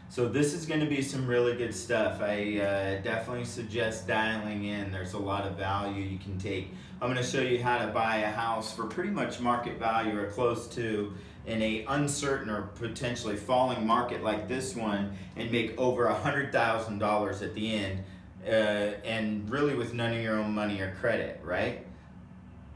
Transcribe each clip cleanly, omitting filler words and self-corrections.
So this is going to be some really good stuff. I definitely suggest dialing in. There's a lot of value you can take. I'm going to show you how to buy a house for pretty much market value or close to in a uncertain or potentially falling market like this one and make over $100,000 at the end, and really with none of your own money or credit, right?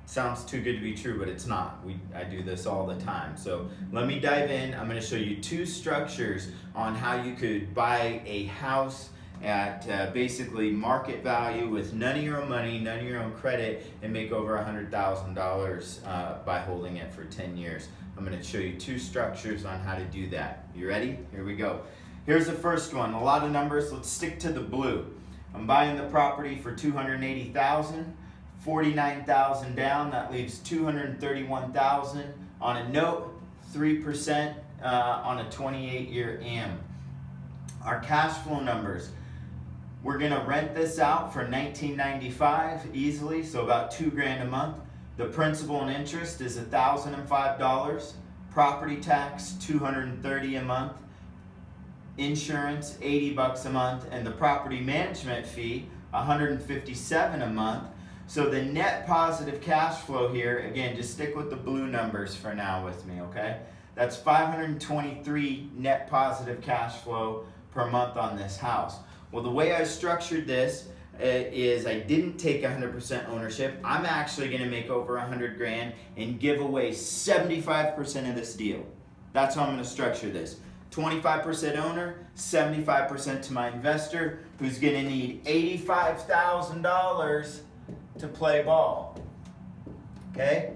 Sounds too good to be true, but it's not. I do this all the time. So let me dive in. I'm going to show you two structures on how you could buy a house at basically market value with none of your own money, none of your own credit, and make over $100,000 by holding it for 10 years. I'm going to show you two structures on how to do that. You ready? Here we go. Here's the first one. A lot of numbers. Let's stick to the blue. I'm buying the property for $280,000. 49,000 down, that leaves 231,000 on a note, 3% on a 28-year AM. Our cash flow numbers, we're gonna rent this out for $19.95 easily, so about $2,000 a month. The principal and interest is $1,005. Property tax, $230 a month. Insurance, $80 a month, and the property management fee, $157 a month. So the net positive cash flow here, again, just stick with the blue numbers for now with me, okay? That's 523 net positive cash flow per month on this house. Well, the way I structured this is I didn't take 100% ownership. I'm actually gonna make over 100 grand and give away 75% of this deal. That's how I'm gonna structure this. 25% owner, 75% to my investor, who's gonna need $85,000 to play ball. Okay?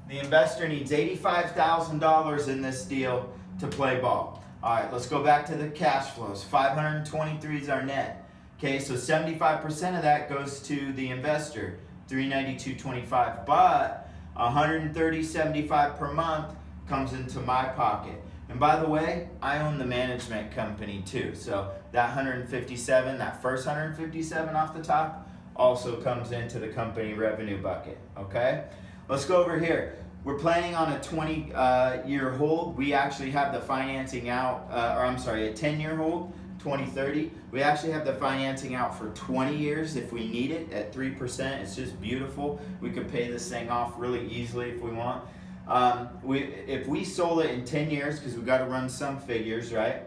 The investor needs $85,000 in this deal to play ball. All right, let's go back to the cash flows. 523 is our net. Okay, so 75% of that goes to the investor, 392.25, but 130.75 per month comes into my pocket. And by the way, I own the management company too. So that 157, that first 157 off the top, also comes into the company revenue bucket, okay? Let's go over here. We're planning on a 20-year hold. We actually have the financing out, a 10-year hold, 2030. We actually have the financing out for 20 years if we need it at 3%. It's just beautiful. We could pay this thing off really easily if we want. If we sold it in 10 years, because we've got to run some figures, right?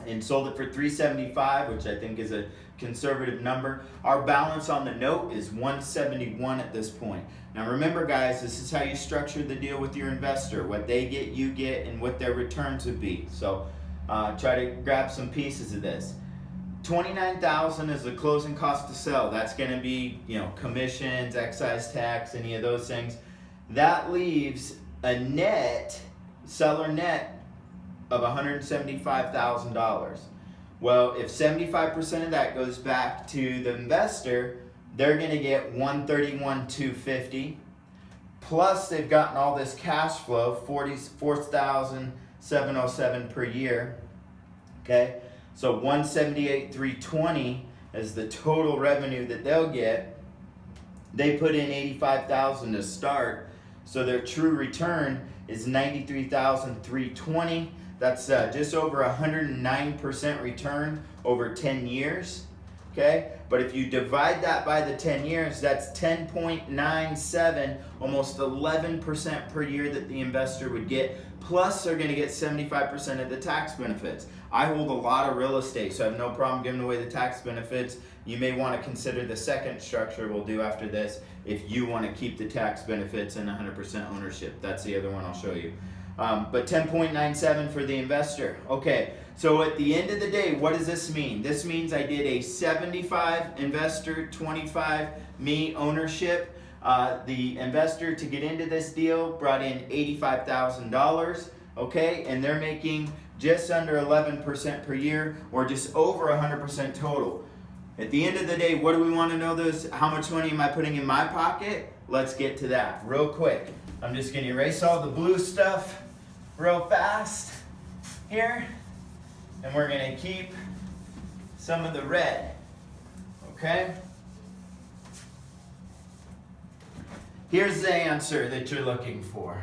And sold it for $375, which I think is a conservative number. Our balance on the note is $171 at this point. Now remember guys, this is how you structure the deal with your investor. What they get, you get, and what their returns would be. So try to grab some pieces of this. $29,000 is the closing cost to sell. That's going to be, commissions, excise tax, any of those things. That leaves a net, seller net, of $175,000. Well, if 75% of that goes back to the investor, they're gonna get $131,250. Plus they've gotten all this cash flow, $44,707 per year. Okay, so $178,320 is the total revenue that they'll get. They put in $85,000 to start, so their true return is $93,320. That's just over 109% return over 10 years, okay? But if you divide that by the 10 years, that's 10.97, almost 11% per year that the investor would get. Plus, they're gonna get 75% of the tax benefits. I hold a lot of real estate, so I have no problem giving away the tax benefits. You may wanna consider the second structure we'll do after this if you wanna keep the tax benefits and 100% ownership. That's the other one I'll show you. But 10.97 for the investor. Okay, so at the end of the day, what does this mean? This means I did a 75 investor, 25 me ownership. The investor to get into this deal brought in $85,000, okay? And they're making just under 11% per year, or just over 100% total. At the end of the day, what do we want to know this? How much money am I putting in my pocket? Let's get to that real quick. I'm just going to erase all the blue stuff real fast here, and we're going to keep some of the red, okay? Here's the answer that you're looking for.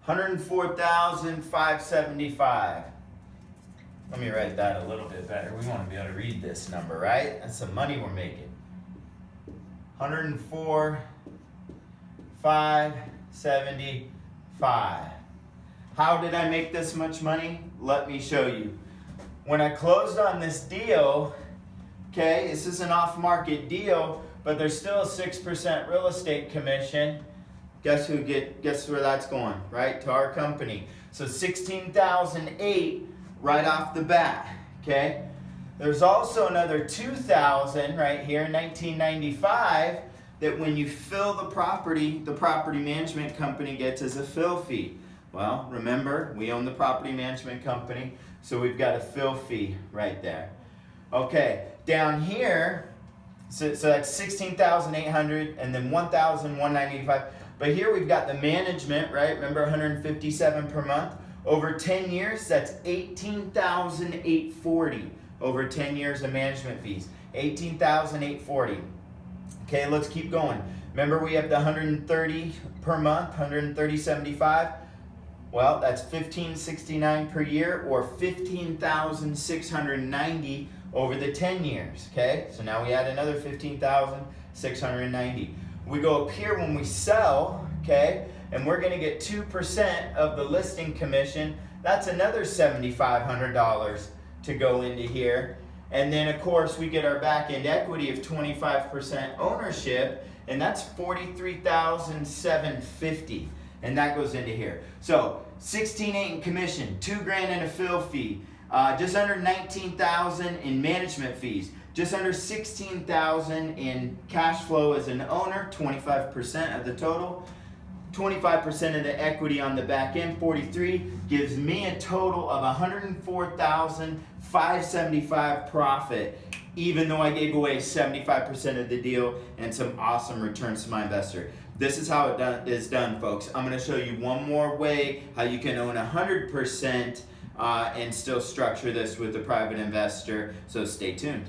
104,575. Let me write that a little bit better. We want to be able to read this number, right? That's the money we're making. 104,575. How did I make this much money? Let me show you. When I closed on this deal, okay, this is an off-market deal, but there's still a 6% real estate commission. Guess where that's going, right? To our company. So $16,008 right off the bat, okay? There's also another $2,000 right here, 1995, that when you fill the property management company gets as a fill fee. Well, remember, we own the property management company, so we've got a fill fee right there. Okay, down here, so that's 16,800 and then 1,195. But here we've got the management, right? Remember, 157 per month. Over 10 years, that's 18,840 over 10 years of management fees. 18,840. Okay, let's keep going. Remember, we have the 130 per month, 130.75. Well, that's 1569 per year, or 15,690 over the 10 years. Okay, so now we add another 15,690. We go up here when we sell, okay, and we're going to get 2% of the listing commission. That's another $7,500 to go into here. And then, of course, we get our back-end equity of 25% ownership, and that's $43,750, and that goes into here. So $16,800 in commission, $2,000 in a fill fee, just under $19,000 in management fees, just under $16,000 in cash flow as an owner, 25% of the total. 25% of the equity on the back end, 43, gives me a total of 104,575 profit, even though I gave away 75% of the deal and some awesome returns to my investor. This is how it is done, folks. I'm going to show you one more way how you can own 100% and still structure this with a private investor, so stay tuned.